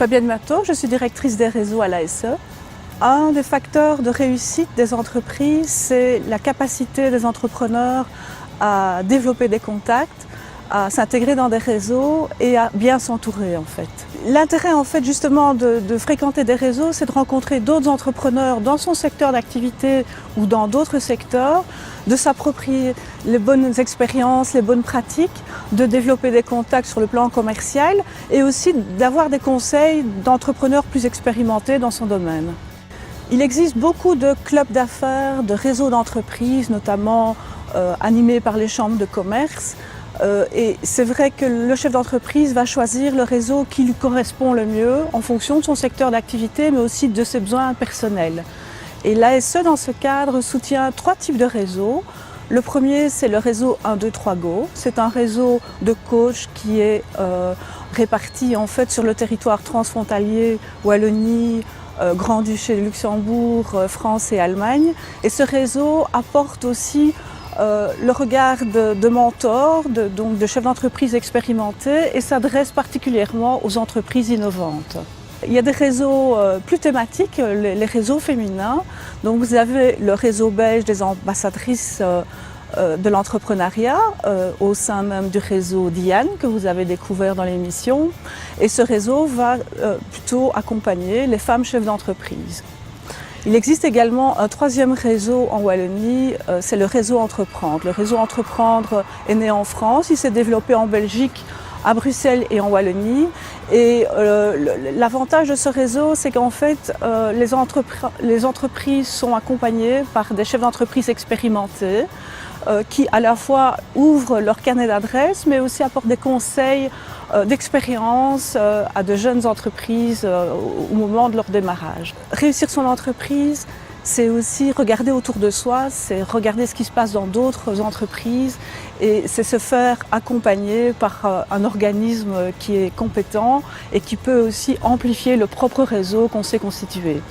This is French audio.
Fabienne Matteau, je suis directrice des réseaux à l'ASE. Un des facteurs de réussite des entreprises, c'est la capacité des entrepreneurs à développer des contacts, à s'intégrer dans des réseaux et à bien s'entourer en fait. L'intérêt en fait justement de fréquenter des réseaux, c'est de rencontrer d'autres entrepreneurs dans son secteur d'activité ou dans d'autres secteurs, de s'approprier les bonnes expériences, les bonnes pratiques, de développer des contacts sur le plan commercial et aussi d'avoir des conseils d'entrepreneurs plus expérimentés dans son domaine. Il existe beaucoup de clubs d'affaires, de réseaux d'entreprises, notamment animés par les chambres de commerce. Et c'est vrai que le chef d'entreprise va choisir le réseau qui lui correspond le mieux en fonction de son secteur d'activité, mais aussi de ses besoins personnels. Et l'ASE, dans ce cadre, soutient 3 types de réseaux. Le premier, c'est le réseau 1, 2, 3 Go. C'est un réseau de coachs qui est réparti en fait sur le territoire transfrontalier, Wallonie, Grand-Duché de Luxembourg, France et Allemagne. Et ce réseau apporte aussi le regard de mentors, donc de chefs d'entreprise expérimentés et s'adresse particulièrement aux entreprises innovantes. Il y a des réseaux plus thématiques, les réseaux féminins. Donc vous avez le réseau belge des ambassadrices de l'entrepreneuriat au sein même du réseau Diane que vous avez découvert dans l'émission. Et ce réseau va plutôt accompagner les femmes chefs d'entreprise. Il existe également un 3e réseau en Wallonie, c'est le réseau Entreprendre. Le réseau Entreprendre est né en France, il s'est développé en Belgique, à Bruxelles et en Wallonie. Et l'avantage de ce réseau, c'est qu'en fait, les entreprises sont accompagnées par des chefs d'entreprise expérimentés qui à la fois ouvrent leur carnet d'adresses, mais aussi apportent des conseils d'expérience à de jeunes entreprises au moment de leur démarrage. Réussir son entreprise, c'est aussi regarder autour de soi, c'est regarder ce qui se passe dans d'autres entreprises et c'est se faire accompagner par un organisme qui est compétent et qui peut aussi amplifier le propre réseau qu'on s'est constitué.